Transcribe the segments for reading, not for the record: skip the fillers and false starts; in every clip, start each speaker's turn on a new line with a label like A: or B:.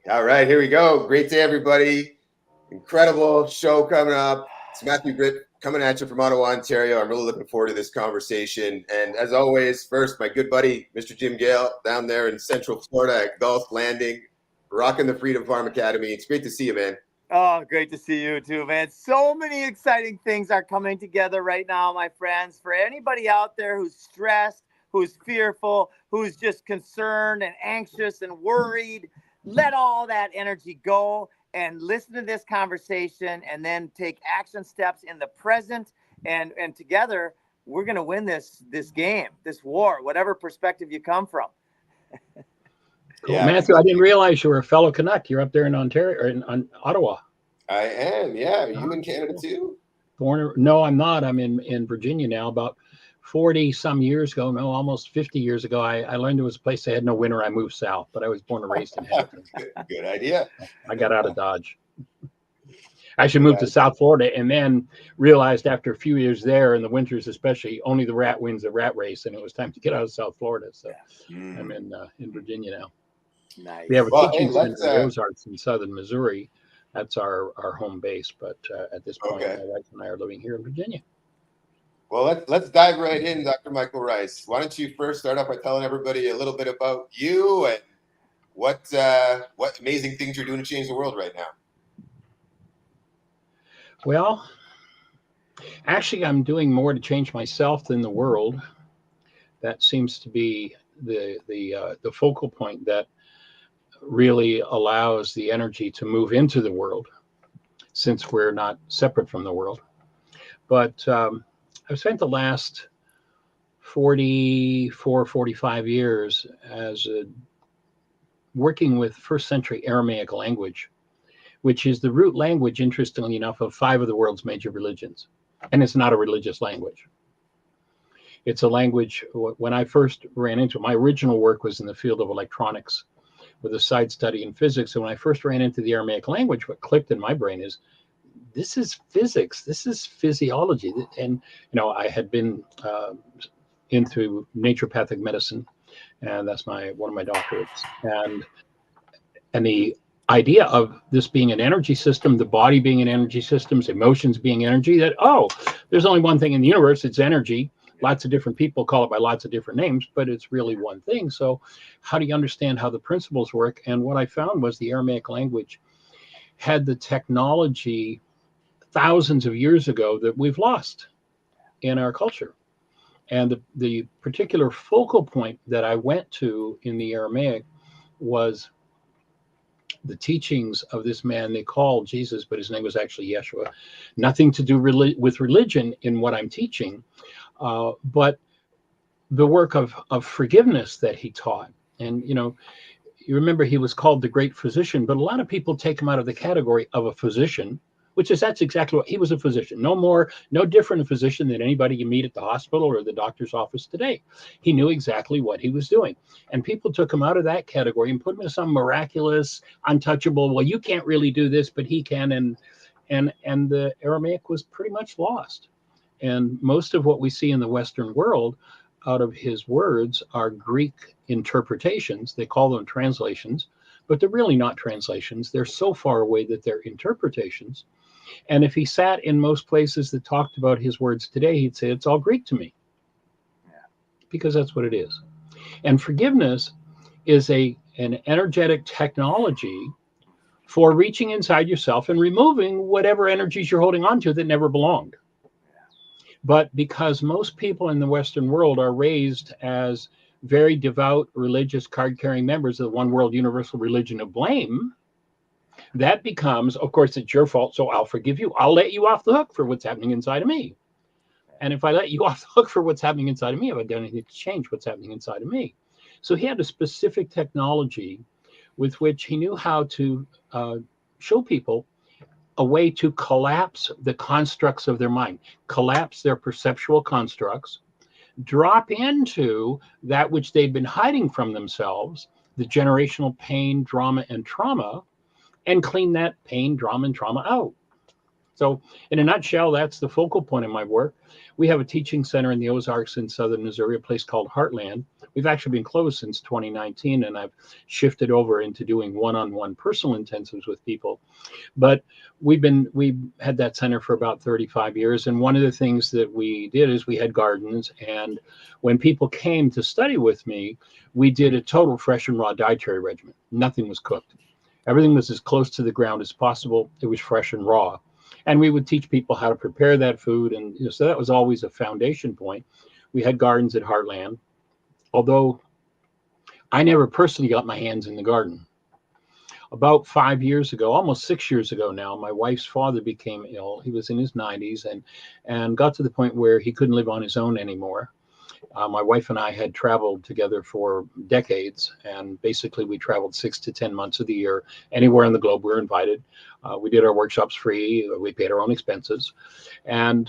A: All right, here we go. Great day, everybody. Incredible show coming up. It's Matthew Britt coming at you from Ottawa, Ontario. I'm really looking forward to this conversation. And as always, first, my good buddy, Mr. Jim Gale, down there in Central Florida at Gulf Landing, rocking the Freedom Farm Academy. It's great to see you, man.
B: Oh, great to see you too, man. So many exciting things are coming together right now, my friends. For anybody out there who's stressed, who's fearful, who's just concerned and anxious and worried, let all that energy go and listen to this conversation and then take action steps in the present. And together, we're going to win this game, this war, whatever perspective you come from.
C: Cool. Yeah, Matthew, I didn't realize you were a fellow Canuck. You're up there in Ontario or in Ottawa.
A: I am. Yeah. Are you in Canada too?
C: No, I'm not. I'm in Virginia now. About 40 some years ago, no, almost 50 years ago, I learned there was a place that had no winter. I moved south, but I was born and raised in Hamilton.
A: Good idea.
C: I got out of Dodge. I should move to South Florida, and then realized after a few years there, in the winters especially, only the rat wins the rat race, and it was time to get out of South Florida. So I'm in Virginia now.
B: Nice.
C: We have a teaching center in the Ozarks in southern Missouri. That's our home base, but at this point, my wife and I are living here in Virginia.
A: Well, let's dive right in, Dr. Michael Ryce. Why don't you first start off by telling everybody a little bit about you and what amazing things you're doing to change the world right now?
C: Well, actually, I'm doing more to change myself than the world. That seems to be the focal point that really allows the energy to move into the world, since we're not separate from the world. But I've spent the last 45 years as working with first century Aramaic language, which is the root language, interestingly enough, of 5 of the world's major religions. And it's not a religious language. It's a language, when I first ran into it, my original work was in the field of electronics with a side study in physics. And when I first ran into the Aramaic language, what clicked in my brain is, this is physics, this is physiology. And, I had been into naturopathic medicine, and that's one of my doctorates. And the idea of this being an energy system, the body being an energy system, emotions being energy, that, there's only one thing in the universe, it's energy. Lots of different people call it by lots of different names, but it's really one thing. So how do you understand how the principles work? And what I found was the Aramaic language had the technology thousands of years ago that we've lost in our culture. And the particular focal point that I went to in the Aramaic was the teachings of this man they called Jesus, but his name was actually Yeshua. Nothing to do with religion in what I'm teaching, but the work of forgiveness that he taught. And, you remember he was called the great physician, but a lot of people take him out of the category of a physician, that's exactly what he was, a physician. No different a physician than anybody you meet at the hospital or the doctor's office today. He knew exactly what he was doing. And people took him out of that category and put him in some miraculous, untouchable, well, you can't really do this, but he can. And the Aramaic was pretty much lost. And most of what we see in the Western world out of his words are Greek interpretations. They call them translations, but they're really not translations. They're so far away that they're interpretations. And if he sat in most places that talked about his words today, he'd say, it's all Greek to me. Because that's what it is. And forgiveness is an energetic technology for reaching inside yourself and removing whatever energies you're holding on to that never belonged. But because most people in the Western world are raised as very devout, religious, card-carrying members of the one world universal religion of blame, that becomes, of course, it's your fault, so I'll forgive you. I'll let you off the hook for what's happening inside of me. And if I let you off the hook for what's happening inside of me, I've done anything to change what's happening inside of me. So he had a specific technology with which he knew how to show people a way to collapse the constructs of their mind, collapse their perceptual constructs, drop into that which they've been hiding from themselves, the generational pain, drama, and trauma, and clean that pain, drama, and trauma out. So in a nutshell, that's the focal point of my work. We have a teaching center in the Ozarks in southern Missouri, a place called Heartland, We've actually been closed since 2019, and I've shifted over into doing one-on-one personal intensives with people. But we had that center for about 35 years. And one of the things that we did is we had gardens. And when people came to study with me, we did a total fresh and raw dietary regimen. Nothing was cooked. Everything was as close to the ground as possible. It was fresh and raw. And we would teach people how to prepare that food. And so that was always a foundation point. We had gardens at Heartland, although I never personally got my hands in the garden. About 5 years ago, almost 6 years ago now, my wife's father became ill. He was in his 90s and got to the point where he couldn't live on his own anymore. My wife and I had traveled together for decades, and basically we traveled 6 to 10 months of the year. Anywhere in the globe, we were invited. We did our workshops free. We paid our own expenses. And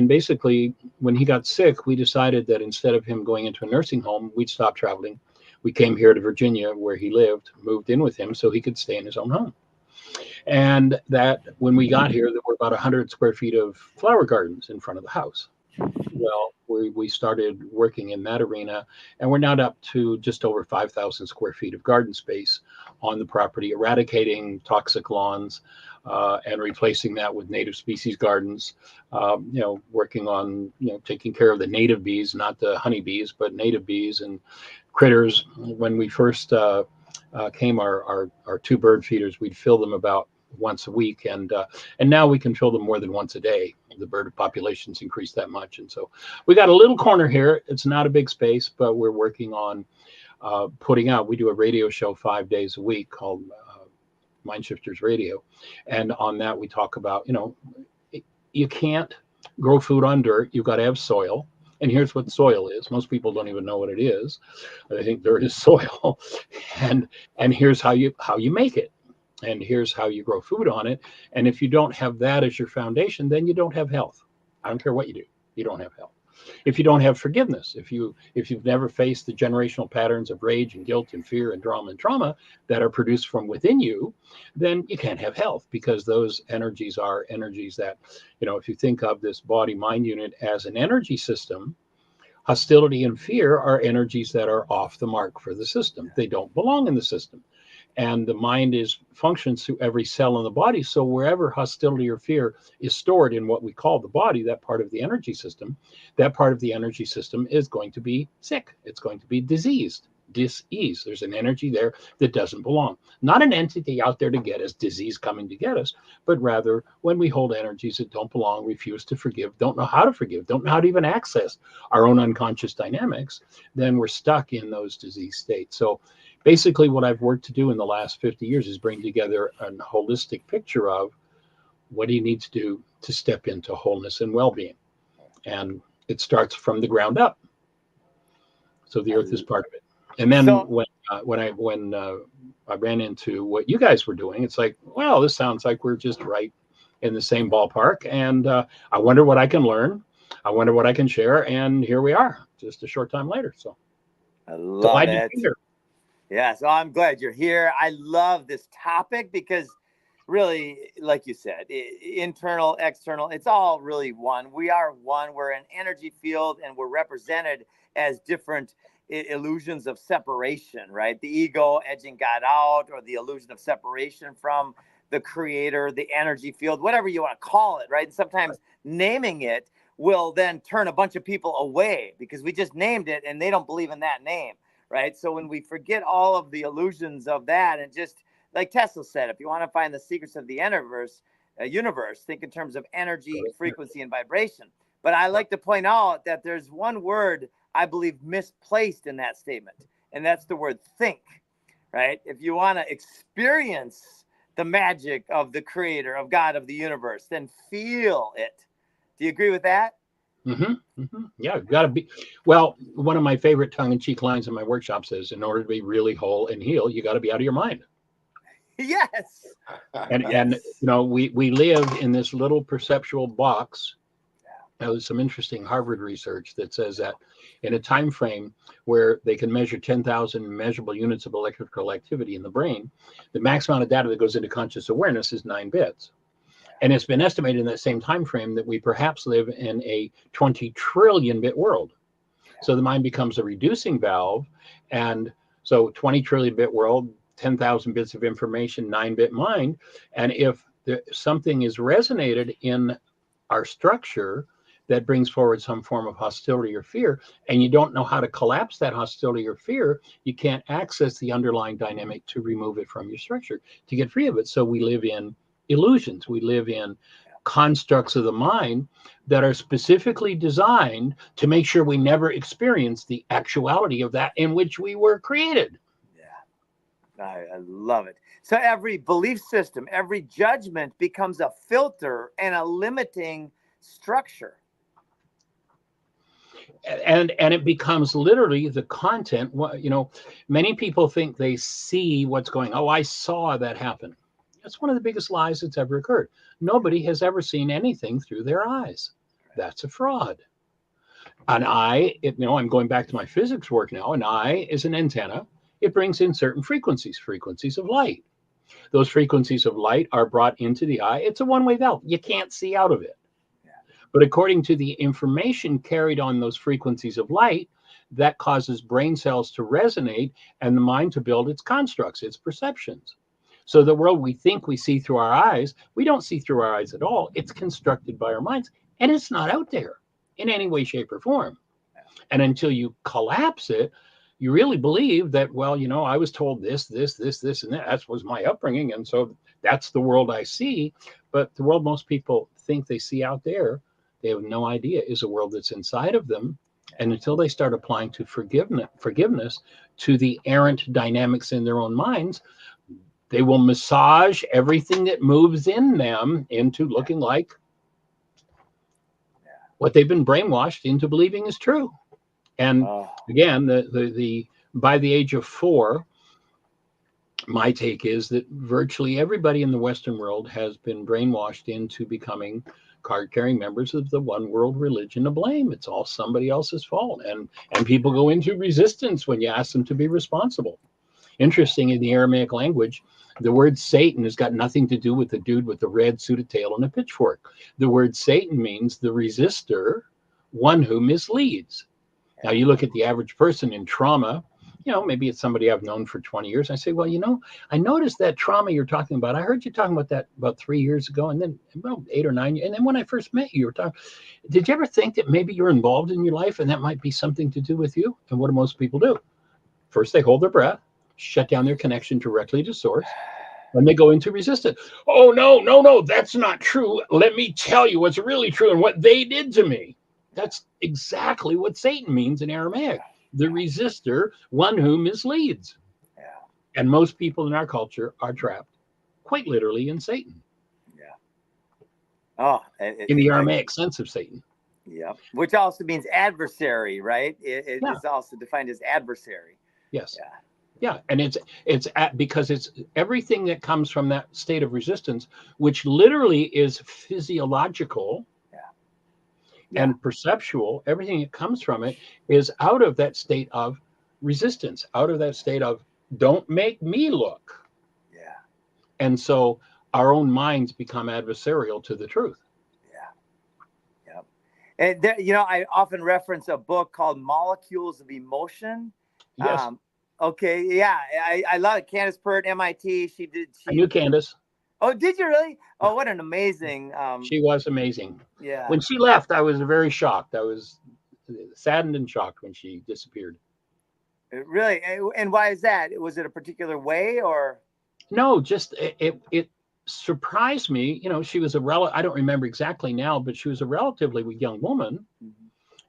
C: basically, when he got sick, we decided that instead of him going into a nursing home, we'd stop traveling. We came here to Virginia, where he lived, moved in with him so he could stay in his own home. And that when we got here, there were about 100 square feet of flower gardens in front of the house. Well, we started working in that arena, and we're now up to just over 5,000 square feet of garden space on the property, eradicating toxic lawns and replacing that with native species gardens. Working on taking care of the native bees, not the honeybees, but native bees and critters. When we first came, our 2 bird feeders, we'd fill them about once a week, and now we can fill them more than once a day. The bird populations increased that much, and so we got a little corner here. It's not a big space, but we're working on putting out. We do a radio show 5 days a week called Mind Shifters Radio, and on that we talk about you can't grow food on dirt. You've got to have soil. And here's what soil is. Most people don't even know what it is. They think dirt is soil, and here's how you make it. And here's how you grow food on it. And if you don't have that as your foundation, then you don't have health. I don't care what you do. You don't have health. If you don't have forgiveness, if you've never faced the generational patterns of rage and guilt and fear and drama and trauma that are produced from within you, then you can't have health, because those energies are energies that, if you think of this body-mind unit as an energy system, hostility and fear are energies that are off the mark for the system. They don't belong in the system. And the mind functions through every cell in the body. So wherever hostility or fear is stored in what we call the body, that part of the energy system, that part of the energy system is going to be sick. It's going to be diseased, dis-ease. There's an energy there that doesn't belong. Not an entity out there to get us, disease coming to get us, but rather when we hold energies that don't belong, refuse to forgive, don't know how to forgive, don't know how to even access our own unconscious dynamics, then we're stuck in those disease states. So basically, what I've worked to do in the last 50 years is bring together a holistic picture of what do you need to do to step into wholeness and well-being. And it starts from the ground up. So the earth is part of it. And then when I ran into what you guys were doing, it's like, well, this sounds like we're just right in the same ballpark. And I wonder what I can learn. I wonder what I can share. And here we are, just a short time later. So
B: I love it. Yeah, so I'm glad you're here. I love this topic because really, like you said, internal, external, it's all really one. We are one. We're an energy field, and we're represented as different illusions of separation, right? The ego edging God out, or the illusion of separation from the creator, the energy field, whatever you want to call it, right? And sometimes naming it will then turn a bunch of people away because we just named it and they don't believe in that name. Right. So when we forget all of the illusions of that, and just like Tesla said, if you want to find the secrets of the universe, think in terms of energy, frequency, and vibration. But I like to point out that there's one word I believe misplaced in that statement, and that's the word think. Right. If you want to experience the magic of the creator, of God, of the universe, then feel it. Do you agree with that?
C: Mm-hmm, mm-hmm. Yeah, got to be. Well, one of my favorite tongue-in-cheek lines in my workshops is, in order to be really whole and heal, you got to be out of your mind.
B: Yes.
C: And we live in this little perceptual box. There's some interesting Harvard research that says that in a time frame where they can measure 10,000 measurable units of electrical activity in the brain, the max amount of data that goes into conscious awareness is 9 bits. And it's been estimated in that same time frame that we perhaps live in a 20 trillion bit world. So the mind becomes a reducing valve. And so 20 trillion bit world, 10,000 bits of information, 9-bit mind. And if something is resonated in our structure that brings forward some form of hostility or fear, and you don't know how to collapse that hostility or fear, you can't access the underlying dynamic to remove it from your structure, to get free of it. So we live in illusions. We live in constructs of the mind that are specifically designed to make sure we never experience the actuality of that in which we were created.
B: Yeah, I love it. So every belief system, every judgment becomes a filter and a limiting structure.
C: And it becomes literally the content. Many people think they see what's going, oh, I saw that happen. That's one of the biggest lies that's ever occurred. Nobody has ever seen anything through their eyes. That's a fraud. An eye, I'm going back to my physics work now. An eye is an antenna. It brings in certain frequencies of light. Those frequencies of light are brought into the eye. It's a one-way valve. You can't see out of it. But according to the information carried on those frequencies of light, that causes brain cells to resonate and the mind to build its constructs, its perceptions. So the world we think we see through our eyes, we don't see through our eyes at all. It's constructed by our minds, and it's not out there in any way, shape, or form. And until you collapse it, you really believe that, well, I was told this, and that. That was my upbringing, and so that's the world I see. But the world most people think they see out there, they have no idea is a world that's inside of them. And until they start applying to forgiveness to the errant dynamics in their own minds, they will massage everything that moves in them into looking like what they've been brainwashed into believing is true. And again, the by the age of 4, my take is that virtually everybody in the Western world has been brainwashed into becoming card-carrying members of the one world religion of blame. It's all somebody else's fault. And people go into resistance when you ask them to be responsible. Interesting, in the Aramaic language, the word Satan has got nothing to do with the dude with the red suited tail and a pitchfork. The word Satan means the resistor, one who misleads. Now, you look at the average person in trauma, maybe it's somebody I've known for 20 years. I say, well, I noticed that trauma you're talking about. I heard you talking about that about 3 years ago, and then about 8 or 9. And then when I first met you, you were talking. Did you ever think that maybe you're involved in your life and that might be something to do with you? And what do most people do? First, they hold their breath, shut down their connection directly to source, and they go into resistance. Oh, no, that's not true. Let me tell you what's really true and what they did to me. That's exactly what Satan means in Aramaic. The resistor, one who misleads.
B: Yeah.
C: And most people in our culture are trapped, quite literally, in Satan.
B: Yeah. Oh,
C: in the Aramaic sense of Satan.
B: Yeah. Which also means adversary, right? It's also defined as adversary.
C: Yes. Yeah. And it's because it's everything that comes from that state of resistance, which literally is physiological. And perceptual, everything that comes from it is out of that state of resistance, out of that state of don't make me look.
B: Yeah.
C: And so our own minds become adversarial to the truth.
B: Yeah. And there, I often reference a book called Molecules of Emotion.
C: Yes.
B: Okay. Yeah. I love it. Candace Pert, MIT.
C: I knew Candace.
B: Oh, did you really? Oh, what an amazing.
C: She was amazing.
B: Yeah.
C: When she left, I was very shocked. I was saddened and shocked when she disappeared.
B: Really? And why is that? Was it a particular way or?
C: No, just it surprised me. She was I don't remember exactly now, but she was a relatively young woman. Mm-hmm.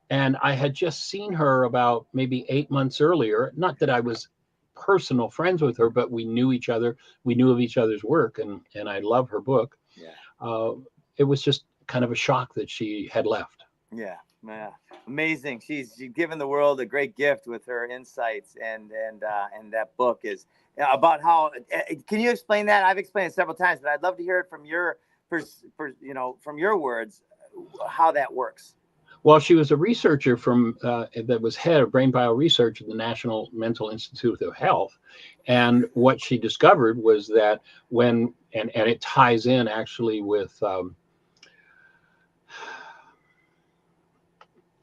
C: And I had just seen her about maybe 8 months earlier. Not that I was personal friends with her, but we knew each other. We knew of each other's work, and I love her book.
B: Yeah.
C: It was just kind of a shock that she had left.
B: Yeah. Amazing. She's given the world a great gift with her insights, and that book is about how. Can you explain that? I've explained it several times, but I'd love to hear it from from your words, how that works.
C: Well, she was a researcher that was head of brain bio research at the National Mental Institute of Health. And what she discovered was that and it ties in actually with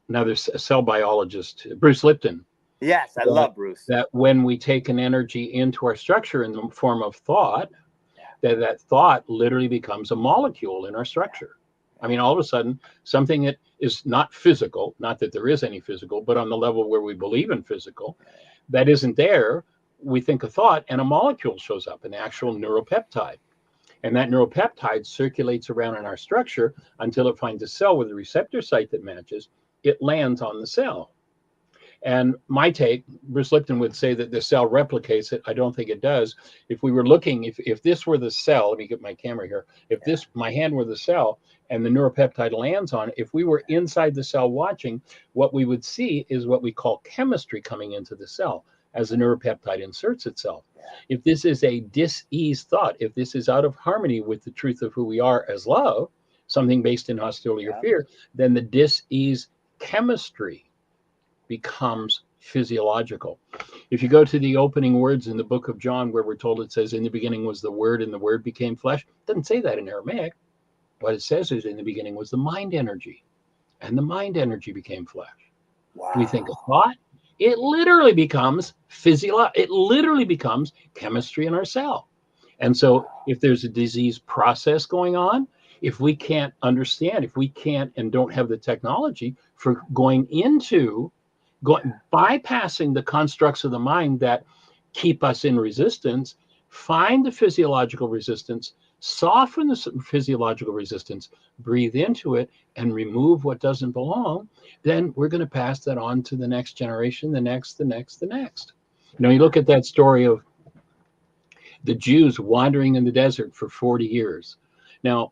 C: another cell biologist, Bruce Lipton,
B: Yes, I love Bruce.
C: that when we take an energy into our structure in the form of thought, that thought literally becomes a molecule in our structure. I mean, all of a sudden, something that is not physical, not that there is any physical, but on the level where we believe in physical, that isn't there, we think a thought and a molecule shows up, an actual neuropeptide. And that neuropeptide circulates around in our structure until it finds a cell with a receptor site that matches. It lands on the cell. And my take, Bruce Lipton would say that the cell replicates it. I don't think it does. If we were looking, if this were the cell, let me get my camera here. If this, my hand were the cell and the neuropeptide lands on it, if we were inside the cell watching, what we would see is what we call chemistry coming into the cell as the neuropeptide inserts itself. If this is a dis-ease thought, if this is out of harmony with the truth of who we are as love, something based in hostility or fear, then the dis-ease chemistry becomes physiological. If you go to the opening words in the book of John, where we're told it says, in the beginning was the Word, and the Word became flesh, it doesn't say that in Aramaic. What it says is, in the beginning was the mind energy, and the mind energy became flesh.
B: Wow.
C: We think of thought, it literally becomes it literally becomes chemistry in our cell. And so if there's a disease process going on, if we can't understand, if we can't and don't have the technology for bypassing the constructs of the mind that keep us in resistance, find the physiological resistance, soften the physiological resistance, breathe into it, and remove what doesn't belong, then we're going to pass that on to the next generation, the next. You know, you look at that story of the Jews wandering in the desert for 40 years. Now,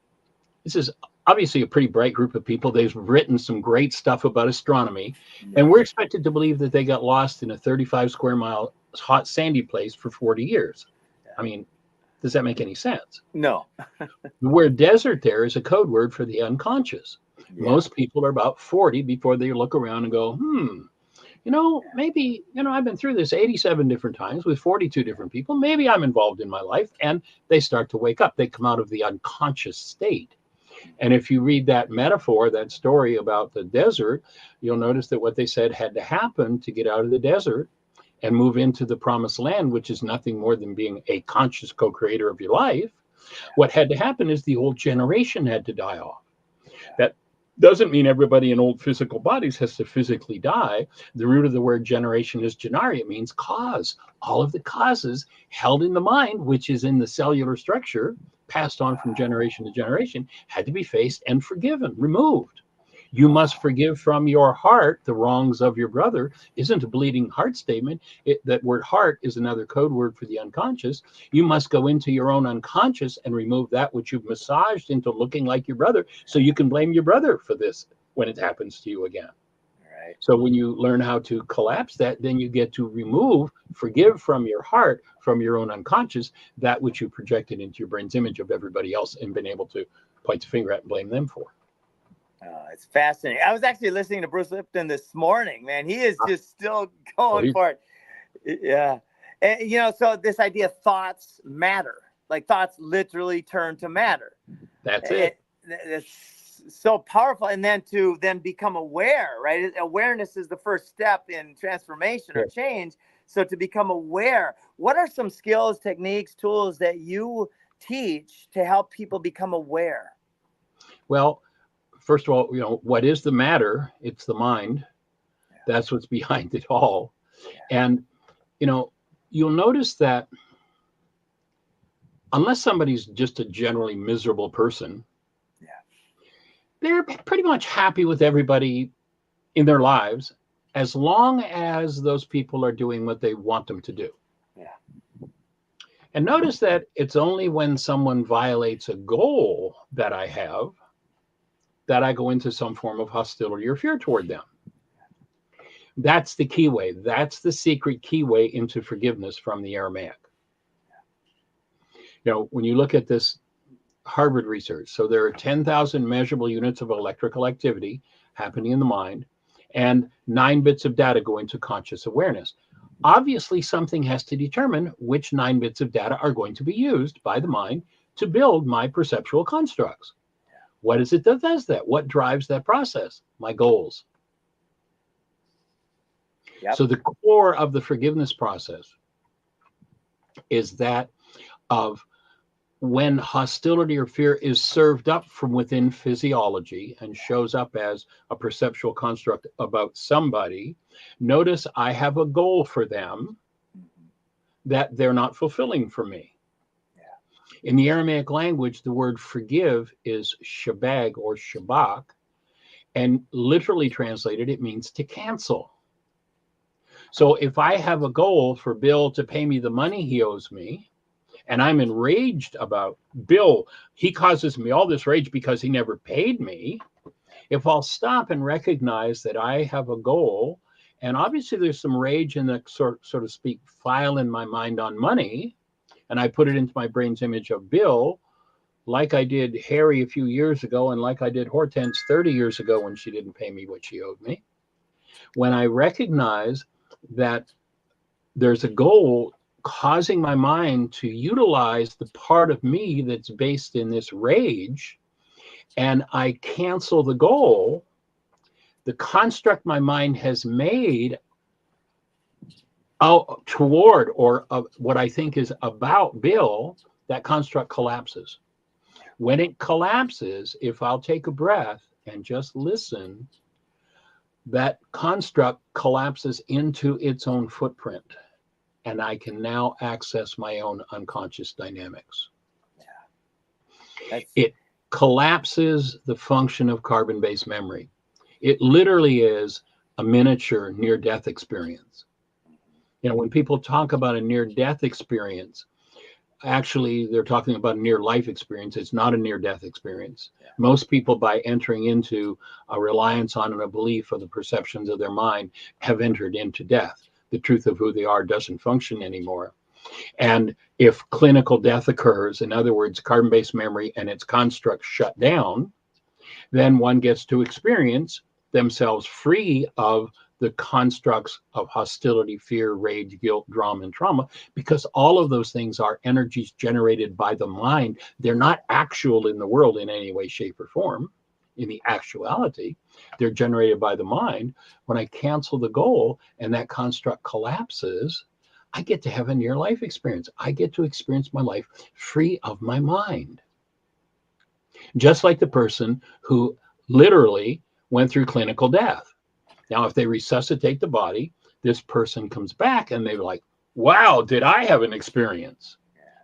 C: this is obviously a pretty bright group of people. They've written some great stuff about astronomy, and we're expected to believe that they got lost in a 35 square mile hot sandy place for 40 years. I mean, does that make any sense?
B: No.
C: The word desert there is a code word for the unconscious. Most people are about 40 before they look around and go, you know, maybe, you know, I've been through this 87 different times with 42 different people. Maybe I'm involved in my life. And they start to wake up. They come out of the unconscious state. And if you read that metaphor, that story about the desert, you'll notice that what they said had to happen to get out of the desert and move into the promised land, which is nothing more than being a conscious co-creator of your life. What had to happen is the whole generation had to die off. That doesn't mean everybody in old physical bodies has to physically die. The root of the word generation is genari. It means cause. All of the causes held in the mind, which is in the cellular structure, passed on from generation to generation, had to be faced and forgiven, removed. You must forgive from your heart the wrongs of your brother isn't a bleeding heart statement. That word heart is another code word for the unconscious. You must go into your own unconscious and remove that which you've massaged into looking like your brother, so you can blame your brother for this when it happens to you again.
B: Right.
C: So when you learn how to collapse that, then you get to forgive from your heart, from your own unconscious, that which you projected into your brain's image of everybody else and been able to point the finger at and blame them for.
B: It's fascinating. I was actually listening to Bruce Lipton this morning, man. He is just still going for it. Yeah. And, you know, so this idea of thoughts matter, like thoughts literally turn to matter.
C: That's it.
B: It's so powerful. And then to become aware, right? Awareness is the first step in transformation or change. So to become aware, what are some skills, techniques, tools that you teach to help people become aware?
C: Well, first of all, you know, what is the matter? It's the mind. That's what's behind it all. And, you know, you'll notice that unless somebody's just a generally miserable person, they're pretty much happy with everybody in their lives as long as those people are doing what they want them to do. And notice that it's only when someone violates a goal that I have that I go into some form of hostility or fear toward them. That's the key way. That's the secret key way into forgiveness from the Aramaic. You know, when you look at this Harvard research, so there are 10,000 measurable units of electrical activity happening in the mind, and 9 bits of data go into conscious awareness. Obviously, something has to determine which 9 bits of data are going to be used by the mind to build my perceptual constructs. What is it that does that? What drives that process? My goals.
B: Yep.
C: So the core of the forgiveness process is that of when hostility or fear is served up from within physiology and shows up as a perceptual construct about somebody, notice I have a goal for them that they're not fulfilling for me. In the Aramaic language, the word forgive is shabag or shabak, and literally translated, it means to cancel. So if I have a goal for Bill to pay me the money he owes me, and I'm enraged about Bill, he causes me all this rage because he never paid me. If I'll stop and recognize that I have a goal, and obviously there's some rage in the so to speak file in my mind on money, and I put it into my brain's image of Bill, like I did Harry a few years ago, and like I did Hortense 30 years ago when she didn't pay me what she owed me. When I recognize that there's a goal causing my mind to utilize the part of me that's based in this rage, and I cancel the goal, the construct my mind has made out toward or what I think is about Bill, that construct collapses. When it collapses, if I'll take a breath and just listen, that construct collapses into its own footprint. And I can now access my own unconscious dynamics. It collapses the function of carbon-based memory. It literally is a miniature near-death experience. You know, when people talk about a near-death experience, actually they're talking about a near-life experience. It's not a near-death experience. Yeah. Most people, by entering into a reliance on and a belief of the perceptions of their mind, have entered into death. The truth of who they are doesn't function anymore. And if clinical death occurs, in other words, carbon-based memory and its constructs shut down, then one gets to experience themselves free of the constructs of hostility, fear, rage, guilt, drama, and trauma, because all of those things are energies generated by the mind. They're not actual in the world in any way, shape, or form. In the actuality, they're generated by the mind. When I cancel the goal and that construct collapses, I get to have a near life experience. I get to experience my life free of my mind. Just like the person who literally went through clinical death. Now, if they resuscitate the body, this person comes back and they're like, wow, did I have an experience?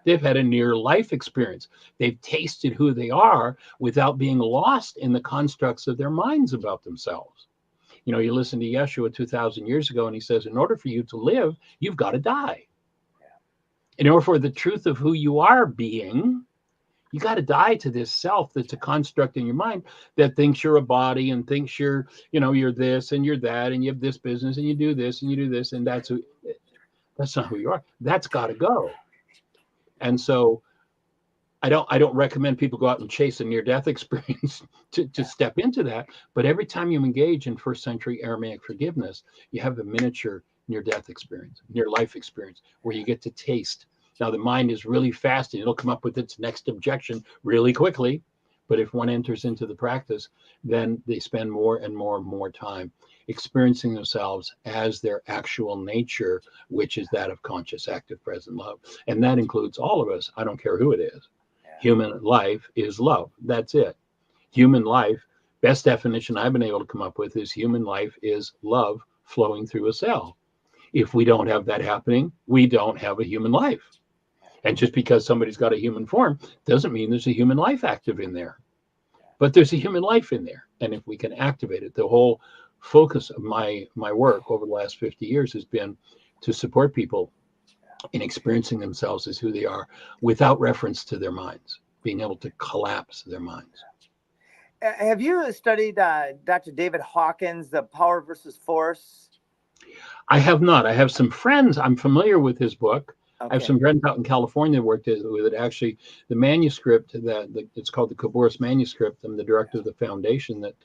C: They've had a near life experience. They've tasted who they are without being lost in the constructs of their minds about themselves. You know, you listen to Yeshua 2,000 years ago, and he says, in order for you to live, you've got to die. In order for the truth of who you are being, you got to die to this self that's a construct in your mind that thinks you're a body and thinks you're, you know, you're this and you're that, and you have this business and you do this and you do this, and that's not who you are. That's got to go. And so I don't recommend people go out and chase a near-death experience to step into that. But every time you engage in first century Aramaic forgiveness, you have a miniature near-death experience, near-life experience, where you get to taste. Now, the mind is really fast, and it'll come up with its next objection really quickly. But if one enters into the practice, then they spend more and more and more time experiencing themselves as their actual nature, which is that of conscious, active, present love. And that includes all of us. I don't care who it is. Human life is love. That's it. Human life, best definition I've been able to come up with is human life is love flowing through a cell. If we don't have that happening, we don't have a human life. And just because somebody's got a human form doesn't mean there's a human life active in there. But there's a human life in there. And if we can activate it, the whole focus of my work over the last 50 years has been to support people in experiencing themselves as who they are without reference to their minds, being able to collapse their minds.
B: Have you studied Dr. David Hawkins, The Power versus Force?
C: I have not. I have some friends. I'm familiar with his book. Okay. I have some friends out in California that worked with it. Actually, the manuscript it's called the Kouboris manuscript. I'm the director of the foundation that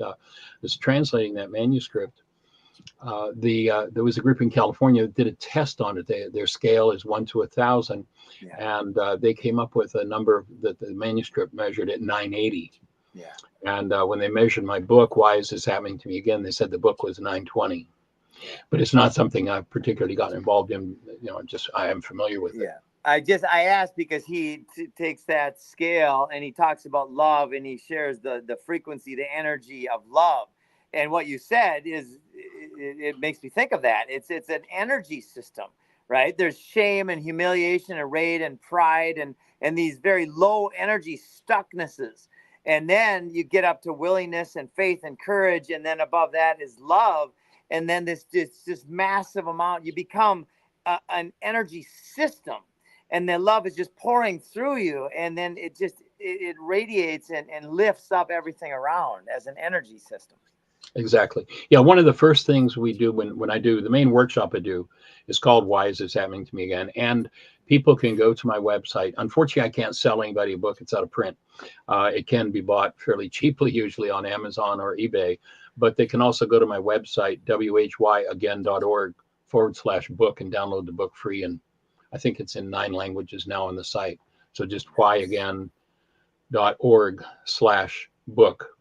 C: is translating that manuscript. There was a group in California that did a test on it. Their scale is 1 to 1,000, and they came up with a number that the manuscript measured at 980. And when they measured my book, why is this happening to me again? They said the book was 920. but it's not something I've particularly gotten involved in. Just I am familiar with it.
B: Yeah. I asked because he takes that scale and he talks about love and he shares the frequency, the energy of love. And what you said is, it makes me think of that. It's an energy system, right? There's shame and humiliation and rage and pride and these very low energy stucknesses. And then you get up to willingness and faith and courage. And then above that is love. And then this massive amount, you become an energy system. And then love is just pouring through you. And then it radiates and lifts up everything around as an energy system.
C: Exactly. Yeah. One of the first things we do when I do the main workshop I do is called Why Is This Happening to Me Again? And people can go to my website. Unfortunately, I can't sell anybody a book. It's out of print. It can be bought fairly cheaply, usually on Amazon or eBay, but they can also go to my website, whyagain.org/book, and download the book free. And I think it's in 9 languages now on the site. So just whyagain.org/book.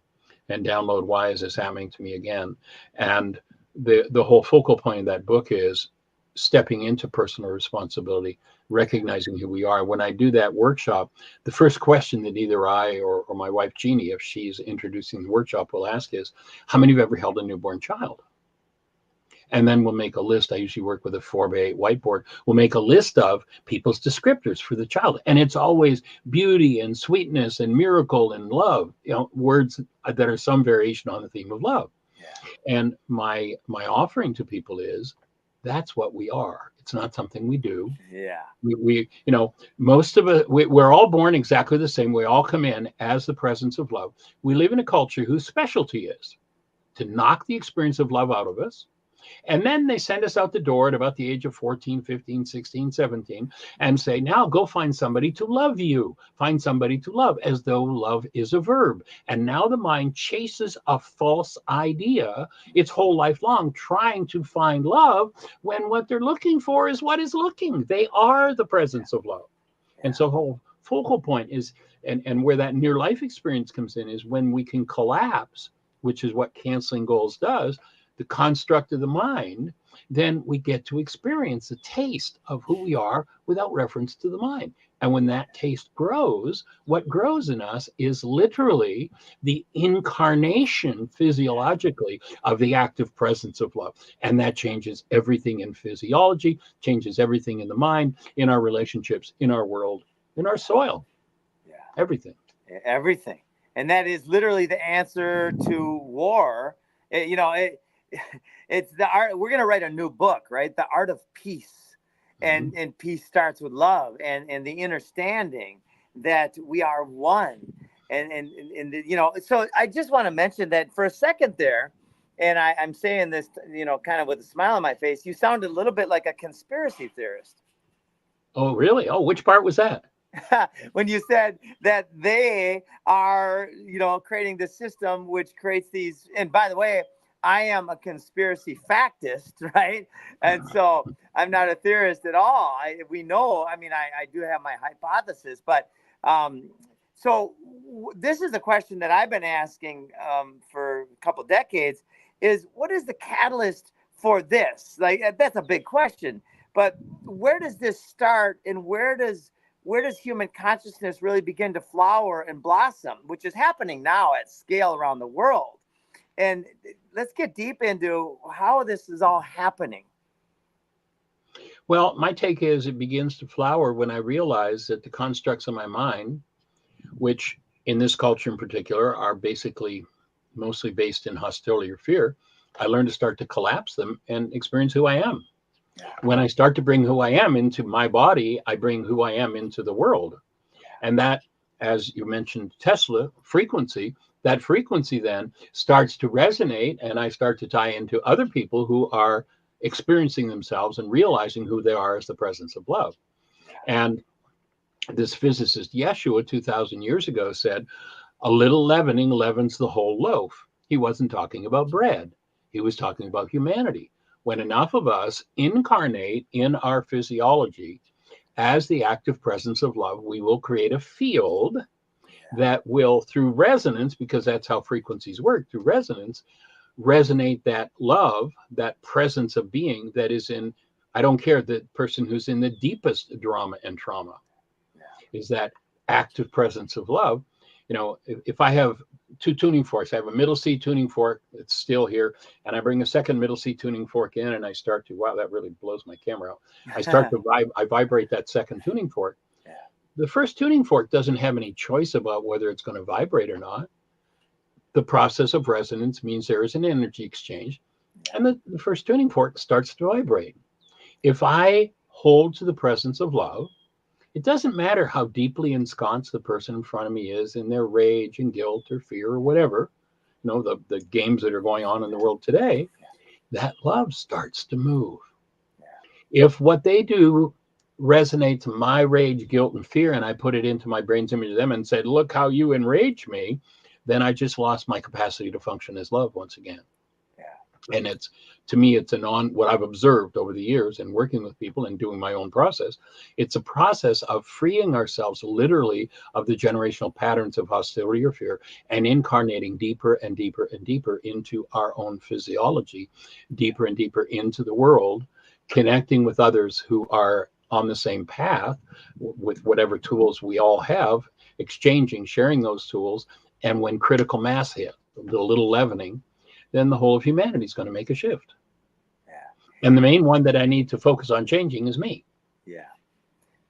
C: and download Why Is This Happening to Me Again? And the whole focal point of that book is stepping into personal responsibility, recognizing who we are. When I do that workshop, the first question that either I or my wife, Jeannie, if she's introducing the workshop, will ask is, how many of you have ever held a newborn child? And then we'll make a list. I usually work with a 4x8 whiteboard. We'll make a list of people's descriptors for the child. And it's always beauty and sweetness and miracle and love, words that are some variation on the theme of love.
B: Yeah.
C: And my offering to people is, that's what we are. It's not something we do.
B: Yeah.
C: We most of it, we're all born exactly the same. We all come in as the presence of love. We live in a culture whose specialty is to knock the experience of love out of us. And then they send us out the door at about the age of 14, 15, 16, 17, and say, now go find somebody to love you. Find somebody to love, as though love is a verb. And now the mind chases a false idea its whole life long, trying to find love, when what they're looking for is what is looking. They are the presence of love. And so whole focal point is, and where that near life experience comes in, is when we can collapse, which is what canceling goals does, the construct of the mind, then we get to experience the taste of who we are without reference to the mind. And when that taste grows, what grows in us is literally the incarnation physiologically of the active presence of love. And that changes everything in physiology, changes everything in the mind, in our relationships, in our world, in our soil.
B: Yeah.
C: Everything.
B: Everything. And that is literally the answer to war. It's the art. We're going to write a new book, right? The Art of Peace. And peace starts with love and the understanding that we are one. And so I just want to mention that for a second there, and I'm saying this, kind of with a smile on my face, you sounded a little bit like a conspiracy theorist.
C: Oh, really? Oh, which part was that?
B: When you said that they are, creating the system which creates these, and by the way, I am a conspiracy factist, right? And so I'm not a theorist at all. I do have my hypothesis, but so this is a question that I've been asking for a couple decades, is what is the catalyst for this? Like, that's a big question, but where does this start, and where does human consciousness really begin to flower and blossom, which is happening now at scale around the world? And let's get deep into how this is all happening.
C: Well, my take is it begins to flower when I realize that the constructs of my mind, which in this culture in particular are basically mostly based in hostility or fear, I learn to start to collapse them and experience who I am. Yeah. When I start to bring who I am into my body, I bring who I am into the world. Yeah. And that, as you mentioned, Tesla, frequency, that frequency then starts to resonate, and I start to tie into other people who are experiencing themselves and realizing who they are as the presence of love. And this physicist Yeshua 2,000 years ago said, a little leavening leavens the whole loaf. He wasn't talking about bread. He was talking about humanity. When enough of us incarnate in our physiology as the active presence of love, we will create a field that will, through resonance, because that's how frequencies work, through resonance, resonate that love, that presence of being that is in, I don't care, the person who's in the deepest drama and trauma, is that active presence of love. You know, if I have two tuning forks, I have a middle C tuning fork that's still here, and I bring a second middle C tuning fork in, and I start to, wow, that really blows my camera out. I start to I vibrate that second tuning fork.
B: Yeah.
C: The first tuning fork doesn't have any choice about whether it's going to vibrate or not. The process of resonance means there is an energy exchange, and the first tuning fork starts to vibrate. If I hold to the presence of love, it doesn't matter how deeply ensconced the person in front of me is in their rage and guilt or fear or whatever, you know, the games that are going on in the world today, that love starts to move. If what they do resonates my rage, guilt, and fear, and I put it into my brain's image of them and said, look how you enrage me, then I just lost my capacity to function as love once again. And it's, to me, it's what I've observed over the years and working with people and doing my own process. It's a process of freeing ourselves literally of the generational patterns of hostility or fear and incarnating deeper and deeper and deeper into our own physiology, deeper and deeper into the world, connecting with others who are on the same path with whatever tools we all have, exchanging, sharing those tools. And when critical mass hit, the little leavening, then the whole of humanity is going to make a shift. And the main one that I need to focus on changing is me.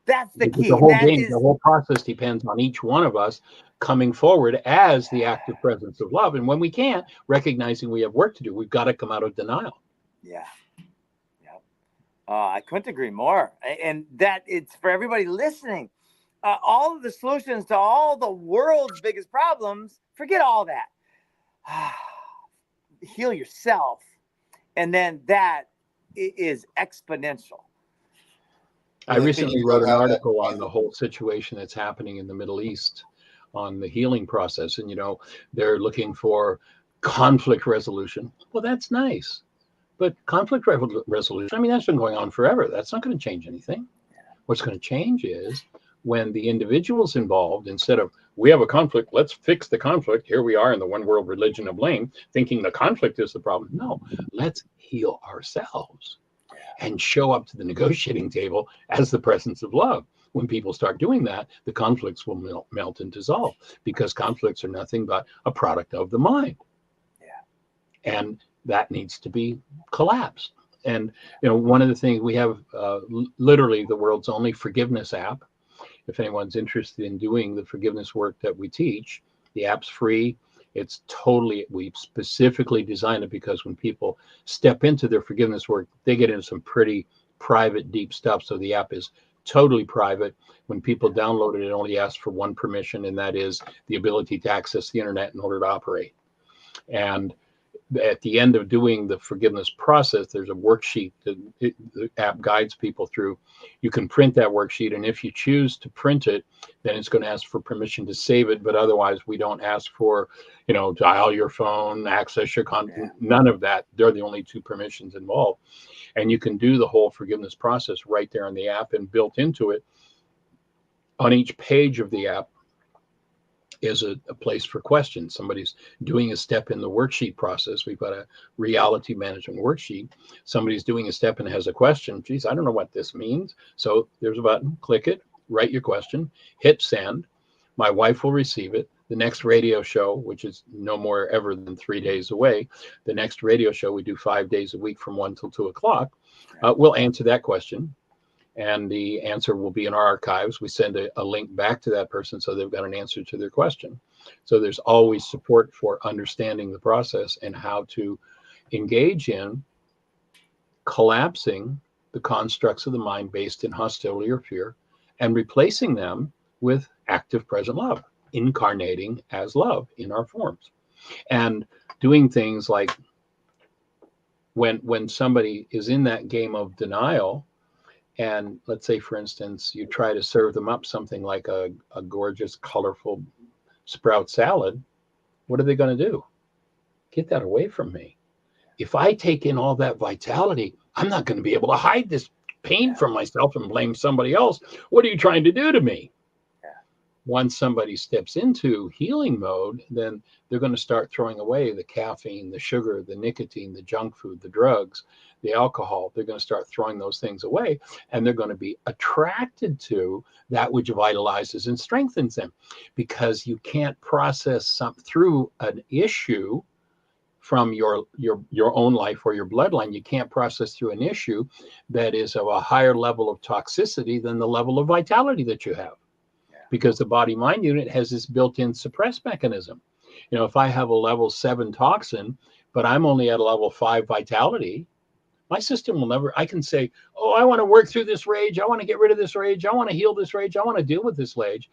B: That's the key.
C: The whole game, the whole process depends on each one of us coming forward as the active presence of love. And when we can't, recognizing we have work to do, we've got to come out of denial.
B: I couldn't agree more. And that it's for everybody listening. All of the solutions to all the world's biggest problems, forget all that. Heal yourself, and then that is exponential.
C: I recently wrote an article on the whole situation that's happening in the Middle East on the healing process, and you know, they're looking for conflict resolution. Well, that's nice, but conflict resolution, I mean, that's been going on forever. That's not going to change anything. What's going to change is when the individuals involved, instead of we have a conflict, let's fix the conflict. Here we are in the one world religion of blame, thinking the conflict is the problem. No, let's heal ourselves and show up to the negotiating table as the presence of love. When people start doing that, the conflicts will melt and dissolve, because conflicts are nothing but a product of the mind. And that needs to be collapsed. And, you know, one of the things we have, literally the world's only forgiveness app. If anyone's interested in doing the forgiveness work that we teach, the app's free. It's totally, we specifically designed it because when people step into their forgiveness work, they get into some pretty private, deep stuff. So the app is totally private. When people download it, it only asks for one permission, and that is the ability to access the internet in order to operate. And at the end of doing the forgiveness process, there's a worksheet that the app guides people through. You can print that worksheet, and if you choose to print it, then it's going to ask for permission to save it. But otherwise, we don't ask for, you know, dial your phone, access your content, none of that. They're the only two permissions involved. And you can do the whole forgiveness process right there in the app, and built into it on each page of the app is a place for questions. Somebody's doing a step in the worksheet process. We've got a reality management worksheet. Somebody's doing a step and has a question. Geez, I don't know what this means. So there's a button, click it, write your question, hit send. My wife will receive it. The next radio show, which is no more ever than 3 days away, the next radio show we do 5 days a week from 1 till 2 o'clock, we'll answer that question. And the answer will be in our archives. We send a link back to that person so they've got an answer to their question. So there's always support for understanding the process and how to engage in collapsing the constructs of the mind based in hostility or fear and replacing them with active present love, incarnating as love in our forms. And doing things like when somebody is in that game of denial, and let's say, for instance, you try to serve them up something like a gorgeous, colorful sprout salad, what are they going to do? Get that away from me. If I take in all that vitality, I'm not going to be able to hide this pain from myself and blame somebody else. What are you trying to do to me? once somebody steps into healing mode, then they're going to start throwing away the caffeine, the sugar, the nicotine, the junk food, the drugs, the alcohol. They're going to start throwing those things away, and they're going to be attracted to that which vitalizes and strengthens them, because you can't process through an issue from your own life or your bloodline. You can't process through an issue that is of a higher level of toxicity than the level of vitality that you have, because the body-mind unit has this built-in suppress mechanism. If I have a level 7 toxin, but I'm only at a level 5 vitality, my system will never, I can say, oh, I want to work through this rage. I want to get rid of this rage. I want to heal this rage. I want to deal with this rage.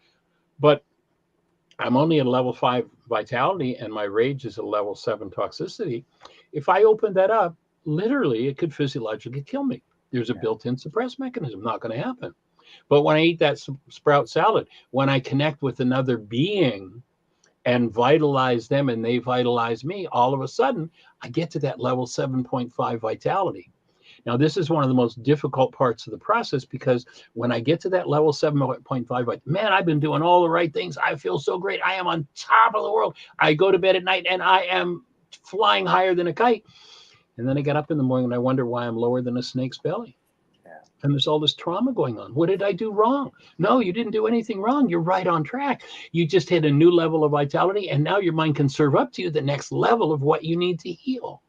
C: But I'm only at a level 5 vitality and my rage is a level 7 toxicity. If I open that up, literally, it could physiologically kill me. There's a built-in suppress mechanism. Not going to happen. But when I eat that sprout salad, when I connect with another being and vitalize them and they vitalize me, all of a sudden, I get to that level 7.5 vitality. Now, this is one of the most difficult parts of the process, because when I get to that level 7.5, man, I've been doing all the right things. I feel so great. I am on top of the world. I go to bed at night and I am flying higher than a kite. And then I get up in the morning and I wonder why I'm lower than a snake's belly. And there's all this trauma going on. What did I do wrong? No, you didn't do anything wrong. You're right on track. You just hit a new level of vitality, and now your mind can serve up to you the next level of what you need to heal.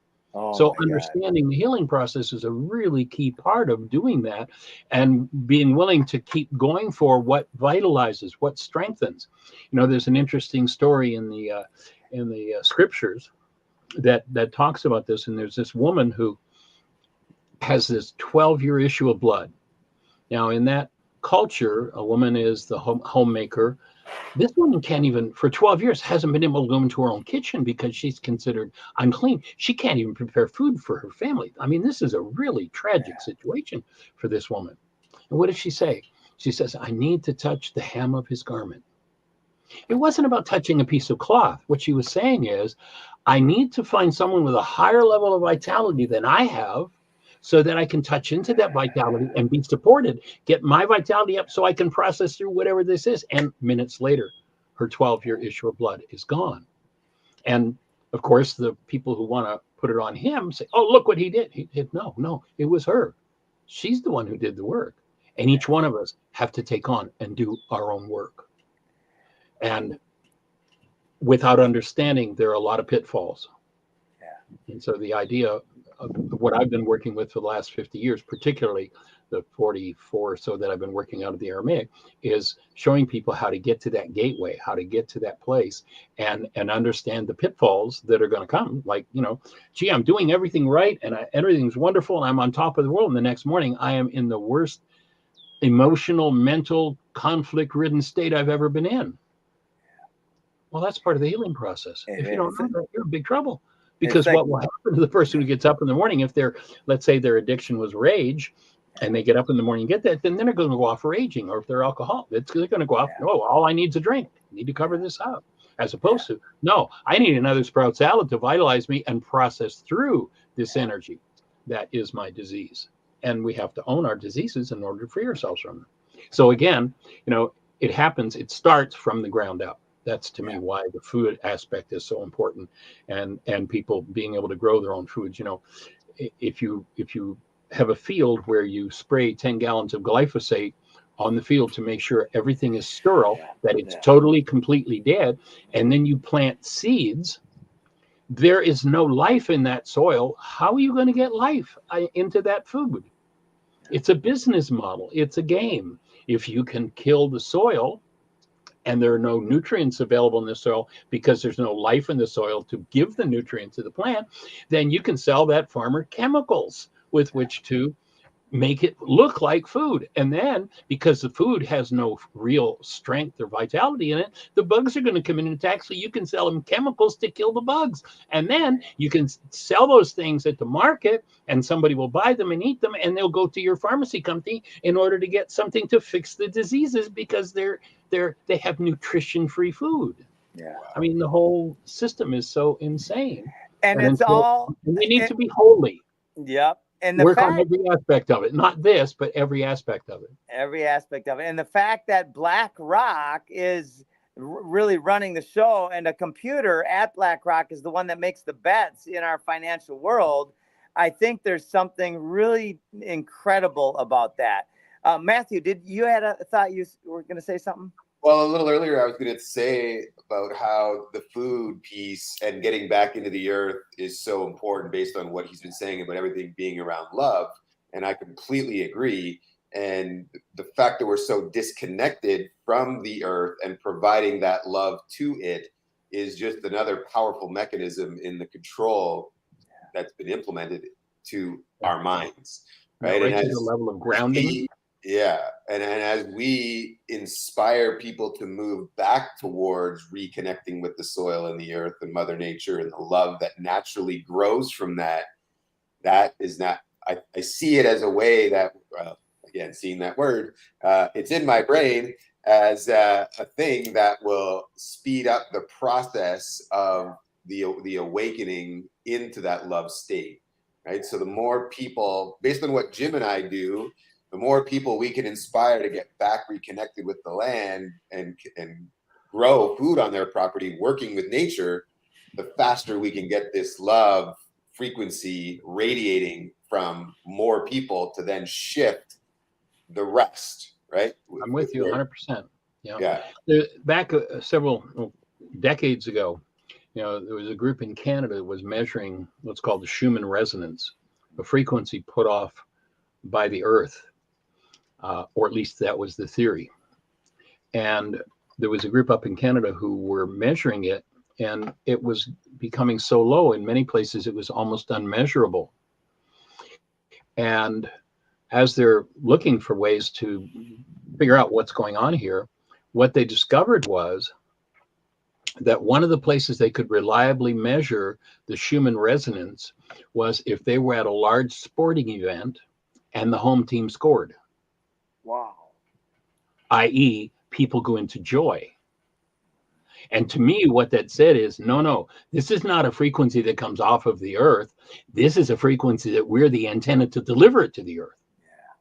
C: So understanding the healing process is a really key part of doing that, and being willing to keep going for what vitalizes, what strengthens. There's an interesting story in the scriptures that talks about this. And there's this woman who has this 12-year issue of blood. Now, in that culture, a woman is the homemaker. This woman can't even, for 12 years, hasn't been able to go into her own kitchen because she's considered unclean. She can't even prepare food for her family. I mean, this is a really tragic situation for this woman. And what does she say? She says, I need to touch the hem of his garment. It wasn't about touching a piece of cloth. What she was saying is, I need to find someone with a higher level of vitality than I have, so that I can touch into that vitality and be supported, get my vitality up so I can process through whatever this is. And minutes later, her 12-year issue of blood is gone. And of course, the people who want to put it on him say, oh, look what he did. He did. No, it was her. She's the one who did the work. And each one of us have to take on and do our own work. And without understanding, there are a lot of pitfalls. And so the idea of what I've been working with for the last 50 years, particularly the 44 or so that I've been working out of the Aramaic, is showing people how to get to that gateway, how to get to that place, and understand the pitfalls that are going to come. Like, gee, I'm doing everything right and everything's wonderful and I'm on top of the world. And the next morning I am in the worst emotional, mental, conflict-ridden state I've ever been in. Well, that's part of the healing process. If you don't know that, you're in big trouble. Because what will happen to the person who gets up in the morning, if let's say their addiction was rage, and they get up in the morning and get that, then they're going to go off raging. Or if they're alcoholic, they're going to go off, oh, all I need is a drink. I need to cover this up. As opposed to, no, I need another sprout salad to vitalize me and process through this energy. That is my disease. And we have to own our diseases in order to free ourselves from them. So again, it starts from the ground up. That's to me why the food aspect is so important, and people being able to grow their own foods. If you have a field where you spray 10 gallons of glyphosate on the field to make sure everything is sterile, that it's totally, completely dead, and then you plant seeds, there is no life in that soil. How are you going to get life into that food? It's a business model. It's a game. If you can kill the soil, and there are no nutrients available in the soil because there's no life in the soil to give the nutrients to the plant, then you can sell that farmer chemicals with which to make it look like food. And then, because the food has no real strength or vitality in it, the bugs are going to come in and attack, so you can sell them chemicals to kill the bugs. And then you can sell those things at the market, and somebody will buy them and eat them, and they'll go to your pharmacy company in order to get something to fix the diseases, because they have nutrition-free food. I mean, the whole system is so insane.
B: And it's all...
C: We need to be holy.
B: Yep. And the
C: Work on
B: fact,
C: every aspect of it. Not this, but every aspect of it.
B: every aspect of it. And the fact that BlackRock is really running the show, and a computer at BlackRock is the one that makes the bets in our financial world, I think there's something really incredible about that. Matthew, did you had a thought you were going to say something?
A: Well, a little earlier, I was going to say about how the food piece and getting back into the earth is so important based on what he's been saying about everything being around love. And I completely agree. And the fact that we're so disconnected from the earth and providing that love to it is just another powerful mechanism in the control that's been implemented to our minds. Right.
C: Right
A: And
C: to the level of grounding.
A: yeah. And as we inspire people to move back towards reconnecting with the soil and the earth and Mother Nature and the love that naturally grows from that, that is not, I see it as a way that, again, seeing that word, it's in my brain as a thing that will speed up the process of the awakening into that love state. Right. So the more people, based on what Jim and I do, the more people we can inspire to get back reconnected with the land and grow food on their property, working with nature, the faster we can get this love frequency radiating from more people to then shift the rest, right?
C: I'm with you 100%.
A: Yeah.
C: Back several decades ago, there was a group in Canada that was measuring what's called the Schumann resonance, a frequency put off by the earth. Or at least that was the theory. And there was a group up in Canada who were measuring it, and it was becoming so low in many places it was almost unmeasurable. And as they're looking for ways to figure out what's going on here, what they discovered was that one of the places they could reliably measure the Schumann resonance was if they were at a large sporting event and the home team scored.
B: Wow.
C: I.e., people go into joy. And to me, what that said is, no, this is not a frequency that comes off of the earth. This is a frequency that we're the antenna to deliver it to the earth. Yeah.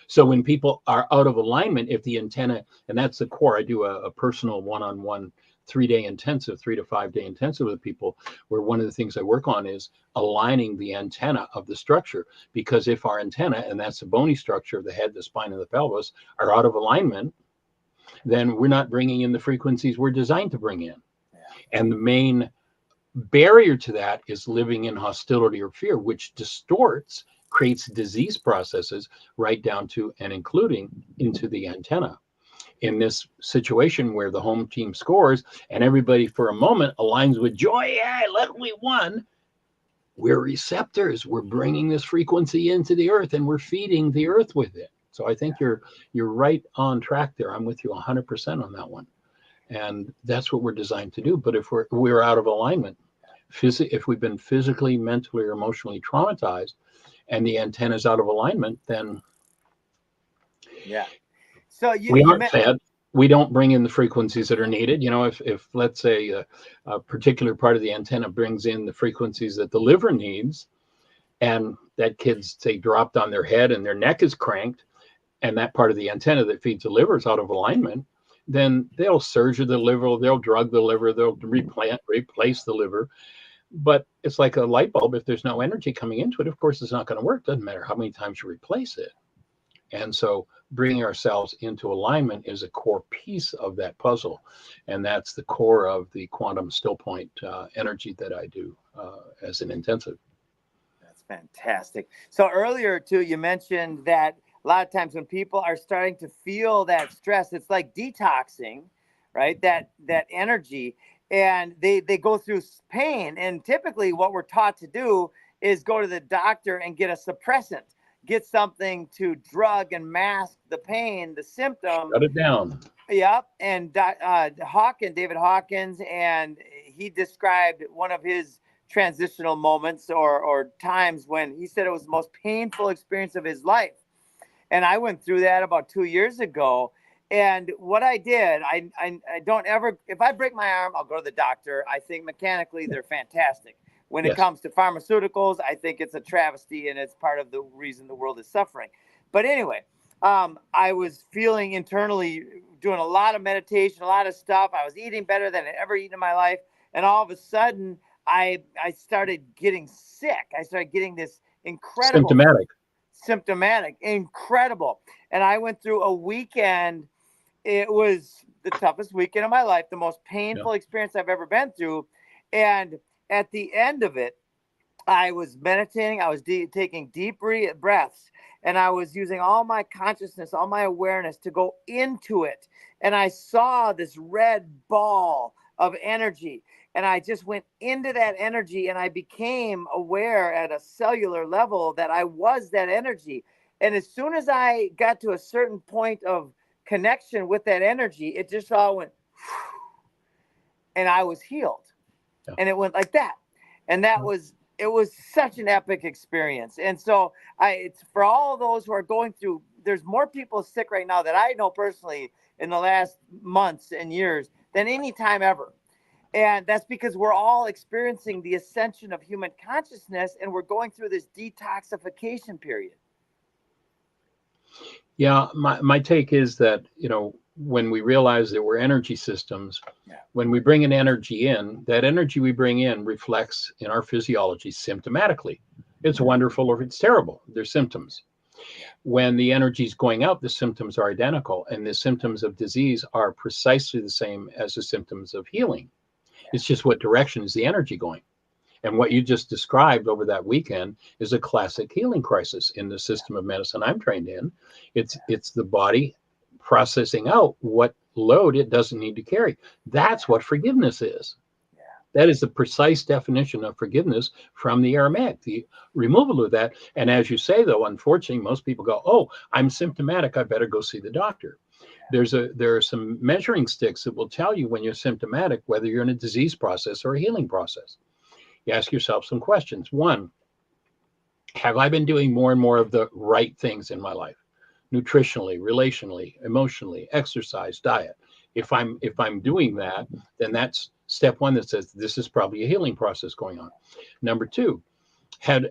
C: So when people are out of alignment, if the antenna, and that's the core, I do a personal one-on-one 3-day intensive, 3 to 5 day intensive with people, where one of the things I work on is aligning the antenna of the structure. Because if our antenna, and that's the bony structure of the head, the spine, and the pelvis, are out of alignment, then we're not bringing in the frequencies we're designed to bring in. Yeah. And the main barrier to that is living in hostility or fear, which distorts, creates disease processes right down to and including into the antenna. In this situation where the home team scores and everybody for a moment aligns with joy, yeah, look, we won. We're receptors. We're bringing this frequency into the earth and we're feeding the earth with it. So I think you're right on track there. I'm with you 100% on that one. And that's what we're designed to do. But if we're out of alignment, if we've been physically, mentally, or emotionally traumatized and the antenna's out of alignment, then
B: yeah. So
C: we aren't fed. We don't bring in the frequencies that are needed. If let's say a particular part of the antenna brings in the frequencies that the liver needs, and that kid's, say, dropped on their head and their neck is cranked, and that part of the antenna that feeds the liver is out of alignment, then they'll surgery the liver, they'll drug the liver, they'll replace the liver. But it's like a light bulb. If there's no energy coming into it, of course, it's not going to work. Doesn't matter how many times you replace it. And so bringing ourselves into alignment is a core piece of that puzzle. And that's the core of the quantum still point energy that I do as an intensive.
B: That's fantastic. So earlier, too, you mentioned that a lot of times when people are starting to feel that stress, it's like detoxing, right? That energy. And they go through pain. And typically what we're taught to do is go to the doctor and get a suppressant. Get something to drug and mask the pain, the symptom.
C: Shut it down.
B: Yep. And David Hawkins, and he described one of his transitional moments or times when he said it was the most painful experience of his life. And I went through that about 2 years ago. And what I did, I don't ever, if I break my arm, I'll go to the doctor. I think mechanically they're fantastic. When it
C: Yes.
B: comes to pharmaceuticals, I think it's a travesty, and it's part of the reason the world is suffering. But anyway, I was feeling internally, doing a lot of meditation, a lot of stuff. I was eating better than I'd ever eaten in my life. And all of a sudden, I started getting sick. I started getting this incredible symptomatic, incredible. And I went through a weekend. It was the toughest weekend of my life, the most painful experience I've ever been through. And at the end of it, I was meditating. I was taking deep breaths, and I was using all my consciousness, all my awareness to go into it. And I saw this red ball of energy, and I just went into that energy, and I became aware at a cellular level that I was that energy. And as soon as I got to a certain point of connection with that energy, it just all went, and I was healed.
C: Yeah.
B: And it went like that. And it was such an epic experience. And so it's for all those who are going through, there's more people sick right now that I know personally in the last months and years than any time ever. And that's because we're all experiencing the ascension of human consciousness, and we're going through this detoxification period.
C: Yeah, my take is that, when we realize that we're energy systems, when we bring an energy in, that energy we bring in reflects in our physiology symptomatically. It's wonderful or it's terrible. There's symptoms. When the energy is going out, the symptoms are identical, and the symptoms of disease are precisely the same as the symptoms of healing. It's just what direction is the energy going. And what you just described over that weekend is a classic healing crisis in the system of medicine I'm trained in. It's the body processing out what load it doesn't need to carry. That's what forgiveness is. That is the precise definition of forgiveness from the Aramaic, the removal of that. And as you say, though, unfortunately, most people go, oh, I'm symptomatic, I better go see the doctor. There are some measuring sticks that will tell you when you're symptomatic, whether you're in a disease process or a healing process. You ask yourself some questions. One, have I been doing more and more of the right things in my life? Nutritionally, relationally, emotionally, exercise, diet. If I'm doing that, then that's step one that says this is probably a healing process going on. Number two,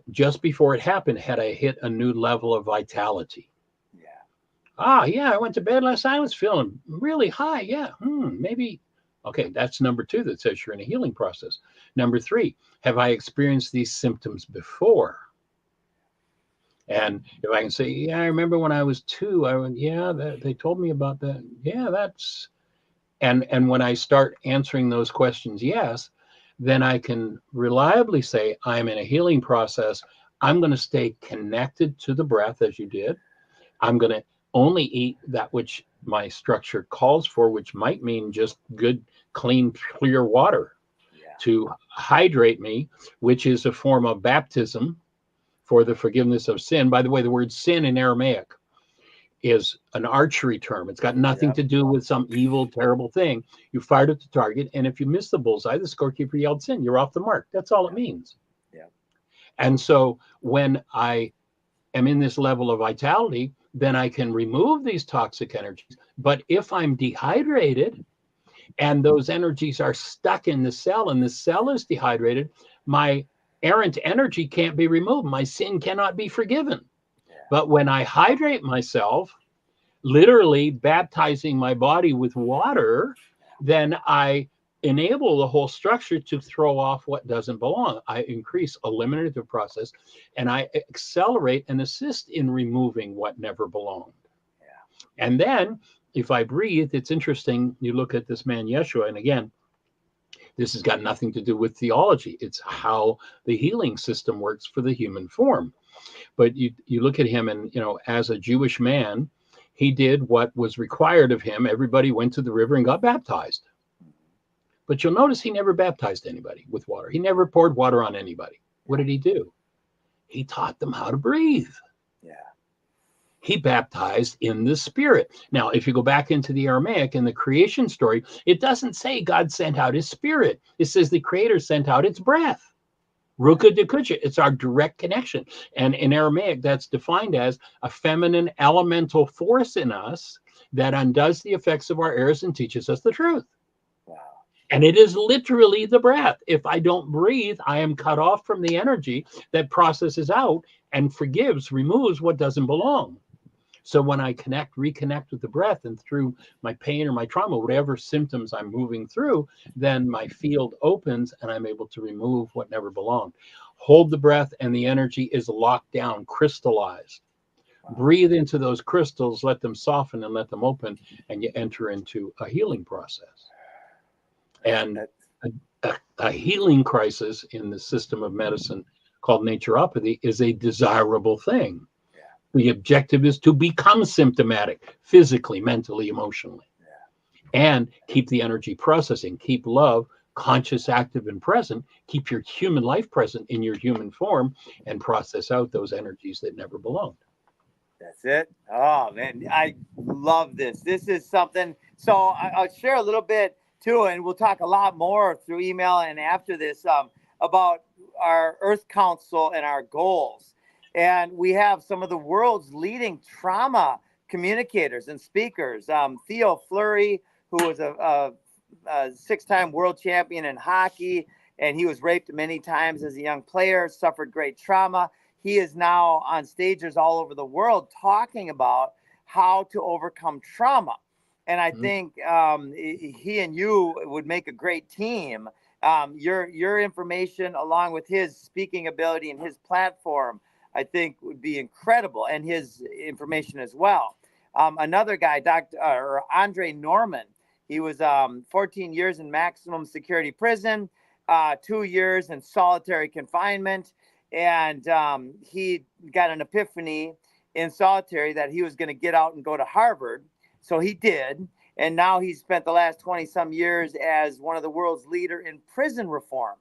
C: just before it happened, had I hit a new level of vitality? I went to bed last night, I was feeling really high. Maybe. Okay, that's number two that says you're in a healing process. Number three, have I experienced these symptoms before? And if I can say, I remember when I was 2, they told me about that. That's, and when I start answering those questions, yes, then I can reliably say I'm in a healing process. I'm going to stay connected to the breath as you did. I'm going to only eat that which my structure calls for, which might mean just good, clean, clear water to hydrate me, which is a form of baptism for the forgiveness of sin. By the way, the word sin in Aramaic is an archery term. It's got nothing to do with some evil, terrible thing. You fired at the target, and if you miss the bullseye, the scorekeeper yelled sin. You're off the mark. That's all it means. And so when I am in this level of vitality, then I can remove these toxic energies. But if I'm dehydrated and those energies are stuck in the cell and the cell is dehydrated, my errant energy can't be removed. My sin cannot be forgiven. But when I hydrate myself, literally baptizing my body with water, then I enable the whole structure to throw off what doesn't belong. I increase eliminative process, and I accelerate and assist in removing what never belonged. And then if I breathe, it's interesting. You look at this man, Yeshua, and again, this has got nothing to do with theology. It's how the healing system works for the human form. But you look at him and, as a Jewish man, he did what was required of him. Everybody went to the river and got baptized. But you'll notice he never baptized anybody with water. He never poured water on anybody. What did he do? He taught them how to breathe. He baptized in the Spirit. Now, if you go back into the Aramaic in the creation story, it doesn't say God sent out his Spirit. It says the Creator sent out its breath. Ruka de kucha. It's our direct connection. And in Aramaic, that's defined as a feminine elemental force in us that undoes the effects of our errors and teaches us the truth. And it is literally the breath. If I don't breathe, I am cut off from the energy that processes out and forgives, removes what doesn't belong. So when I reconnect with the breath, and through my pain or my trauma, whatever symptoms I'm moving through, then my field opens and I'm able to remove what never belonged. Hold the breath and the energy is locked down, crystallized. Breathe into those crystals, let them soften and let them open, and you enter into a healing process. And a healing crisis in the system of medicine called naturopathy is a desirable thing.
B: Yeah.
C: The objective is to become symptomatic physically, mentally, emotionally, and keep the energy processing, keep love conscious, active, and present, keep your human life present in your human form, and process out those energies that never belonged.
B: That's it. Oh man, I love this. This is something. So I'll share a little bit too, and we'll talk a lot more through email and after this about our Earth Council and our goals. And we have some of the world's leading trauma communicators and speakers. Theo Fleury, who was a six-time world champion in hockey, and he was raped many times as a young player, suffered great trauma. He is now on stages all over the world talking about how to overcome trauma. And I think he and you would make a great team. Your information, along with his speaking ability and his platform, I think would be incredible, and his information as well. Another guy, Dr. Andre Norman, he was 14 years in maximum security prison, 2 years in solitary confinement. And he got an epiphany in solitary that he was going to get out and go to Harvard. So he did. And now he's spent the last 20 some years as one of the world's leader in prison reform.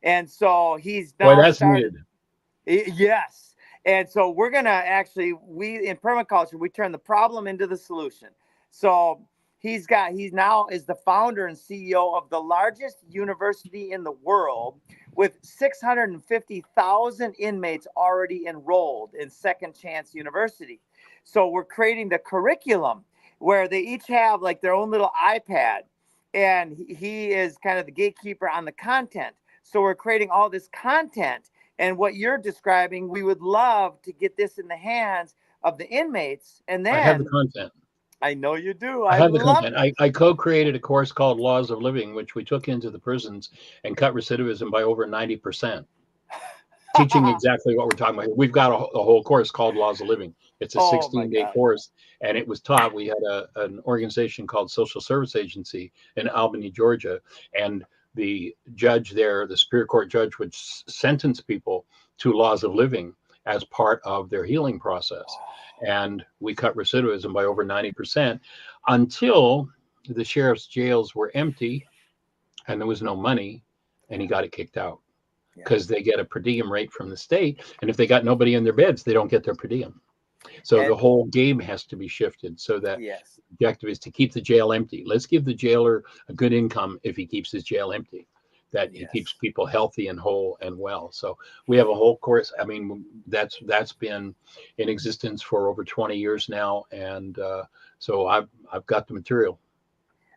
B: And so he's now started. Yes. And so we're going to actually, we in permaculture, we turn the problem into the solution. So he's now is the founder and CEO of the largest university in the world, with 650,000 inmates already enrolled in Second Chance University. So we're creating the curriculum where they each have like their own little iPad, and he is kind of the gatekeeper on the content. So we're creating all this content, and what you're describing, we would love to get this in the hands of the inmates. And then
C: I have the content.
B: I know you do.
C: I have the content. I co-created a course called Laws of Living, which we took into the prisons and cut recidivism by over 90%. Teaching exactly what we're talking about. We've got a whole course called Laws of Living. It's a 16-day course, and it was taught. We had an organization called Social Service Agency in Albany, Georgia, and the judge there, the Superior Court judge, would sentence people to Laws of Living as part of their healing process. And we cut recidivism by over 90% until the sheriff's jails were empty and there was no money, and he got it kicked out because they get a per diem rate from the state. And if they got nobody in their beds, they don't get their per diem. So the whole game has to be shifted so that the objective is to keep the jail empty. Let's give the jailer a good income if he keeps his jail empty, that he keeps people healthy and whole and well. So we have a whole course. I mean, that's been in existence for over 20 years now. And so I've got the material.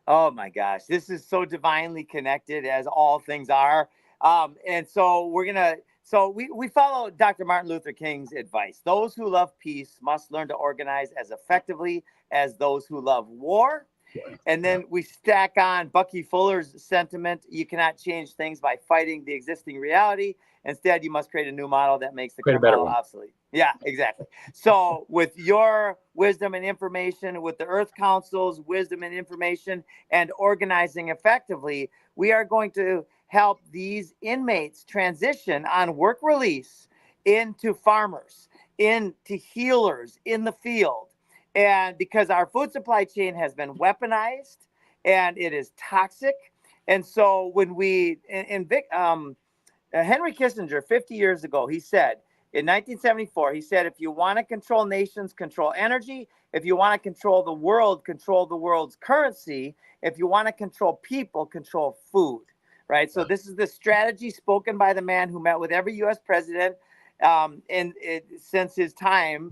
B: Oh my gosh, this is so divinely connected, as all things are. And so we follow Dr. Martin Luther King's advice. Those who love peace must learn to organize as effectively as those who love war. And then we stack on Bucky Fuller's sentiment: you cannot change things by fighting the existing reality. Instead, you must create a new model that makes the current model obsolete. Yeah, exactly. So with your wisdom and information, with the Earth Council's wisdom and information, and organizing effectively, we are going to help these inmates transition on work release into farmers, into healers in the field. And because our food supply chain has been weaponized and it is toxic. And so when Henry Kissinger, 50 years ago, he said, in 1974, he said, if you want to control nations, control energy. If you want to control the world's currency. If you want to control people, control food, right? So this is the strategy spoken by the man who met with every U.S. president since his time.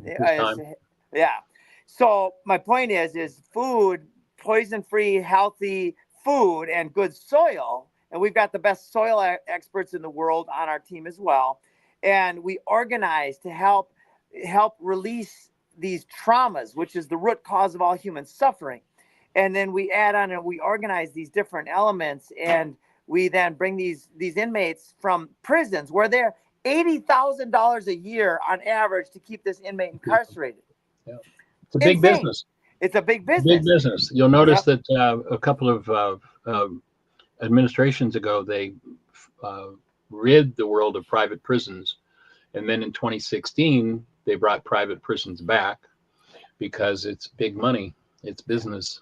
B: So my point is food, poison-free, healthy food and good soil. And we've got the best soil experts in the world on our team as well. And we organize to help release these traumas, which is the root cause of all human suffering. And then we add on and we organize these different elements, and we then bring these inmates from prisons where they're $80,000 a year on average to keep this inmate incarcerated.
C: Yeah. It's a big
B: Insane.
C: business.
B: It's a big business.
C: Big business. You'll notice that a couple of administrations ago, they rid the world of private prisons. And then in 2016, they brought private prisons back because it's big money. It's business.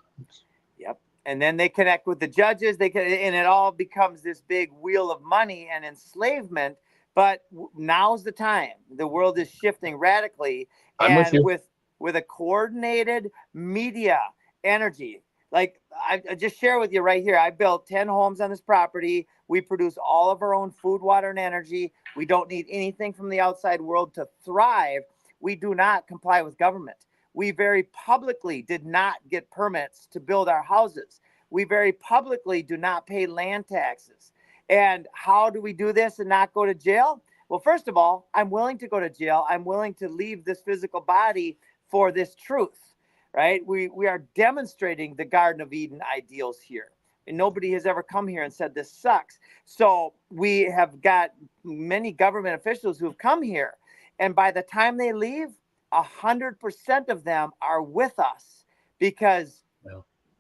B: Yep. And then they connect with the judges. And it all becomes this big wheel of money and enslavement. But now's the time. The world is shifting radically.
C: I'm with you.
B: With a coordinated media energy. Like I just share with you right here, I built 10 homes on this property. We produce all of our own food, water, and energy. We don't need anything from the outside world to thrive. We do not comply with government. We very publicly did not get permits to build our houses. We very publicly do not pay land taxes. And how do we do this and not go to jail? Well, first of all, I'm willing to go to jail. I'm willing to leave this physical body for this truth, right? We are demonstrating the Garden of Eden ideals here. And nobody has ever come here and said this sucks. So we have got many government officials who have come here. And by the time they leave, 100% of them are with us because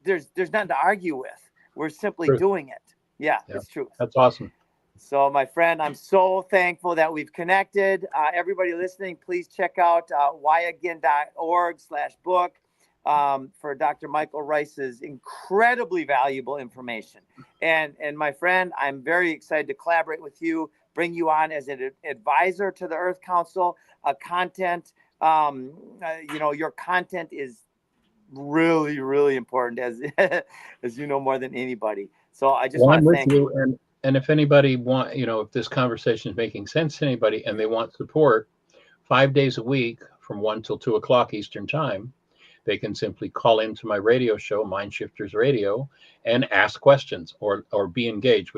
B: there's nothing to argue with. We're simply doing it. Yeah, it's true.
C: That's awesome.
B: So, my friend, I'm so thankful that we've connected. Everybody listening, please check out whyagain.org/book for Dr. Michael Ryce's incredibly valuable information. And my friend, I'm very excited to collaborate with you, bring you on as an advisor to the Earth Council. Content, your content is really, really important, as you know more than anybody. So I just want to thank you.
C: And if anybody if this conversation is making sense to anybody and they want support 5 days a week from 1 till 2 o'clock Eastern time, they can simply call into my radio show, Mind Shifters Radio, and ask questions or be engaged.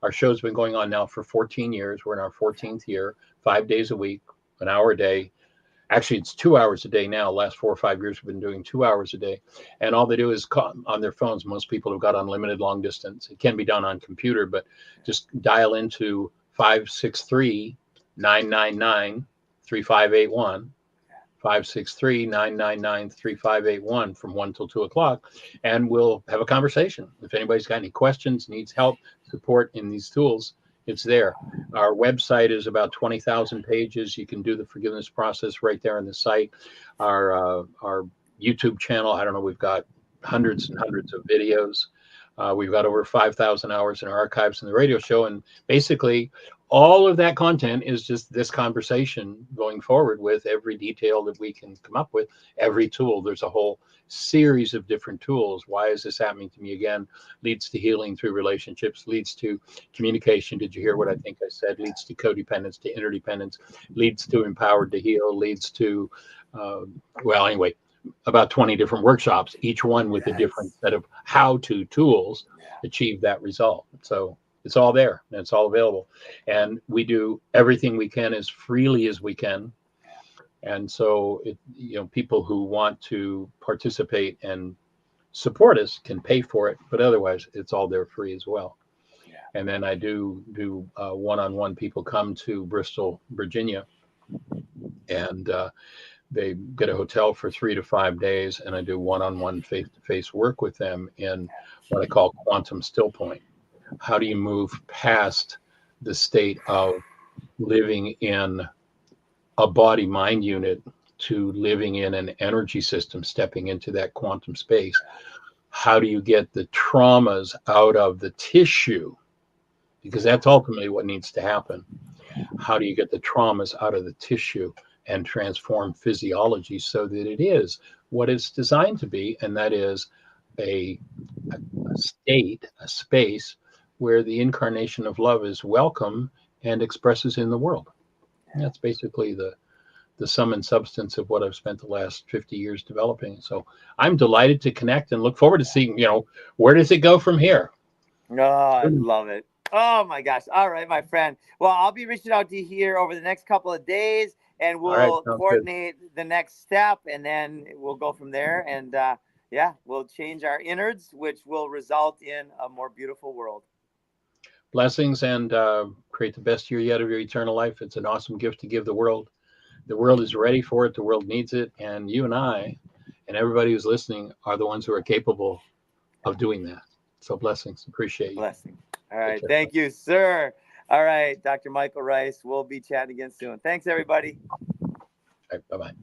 C: Our show's been going on now for 14 years. We're in our 14th year, 5 days a week, an hour a day. Actually, it's 2 hours a day now. Last 4 or 5 years, we've been doing 2 hours a day. And all they do is call on their phones. Most people have got unlimited long distance. It can be done on computer, but just dial into 563-999-3581, 563-999-3581 from 1 till 2 o'clock. And we'll have a conversation. If anybody's got any questions, needs help, support in these tools, it's there. Our website is about 20,000 pages. You can do the forgiveness process right there on the site. Our YouTube channel, I don't know, we've got hundreds and hundreds of videos. We've got over 5,000 hours in our archives in the radio show. And basically, all of that content is just this conversation going forward with every detail that we can come up with, every tool. There's a whole series of different tools. Why is this happening to me again? Leads to healing through relationships, leads to communication. Did you hear what I think I said? Leads to codependence, to interdependence, leads to empowered to heal, leads to, about 20 different workshops, each one with a different set of how-to tools achieve that result. So it's all there and it's all available. And we do everything we can as freely as we can. And so, people who want to participate and support us can pay for it, but otherwise it's all there free as well. Yeah. And then I do one-on-one. People come to Bristol, Virginia, and they get a hotel for 3 to 5 days, and I do one-on-one face-to-face work with them in what I call quantum still point. How do you move past the state of living in a body-mind unit to living in an energy system, stepping into that quantum space? How do you get the traumas out of the tissue? Because that's ultimately what needs to happen. How do you get the traumas out of the tissue and transform physiology so that it is what it's designed to be, and that is a state, a space where the incarnation of love is welcome and expresses in the world. And that's basically the the sum and substance of what I've spent the last 50 years developing. So I'm delighted to connect and look forward to seeing, where does it go from here?
B: Oh, I love it. Oh my gosh. All right, my friend. Well, I'll be reaching out to you here over the next couple of days, and we'll coordinate the next step, and then we'll go from there. And yeah, we'll change our innards, which will result in a more beautiful world.
C: Blessings, and create the best year yet of your eternal life. It's an awesome gift to give the world. The world is ready for it. The world needs it. And you and I and everybody who's listening are the ones who are capable of doing that. So blessings. Appreciate you.
B: Blessings. All right. Thank you, sir. All right. Dr. Michael Ryce. We'll be chatting again soon. Thanks, everybody.
C: All right, bye-bye.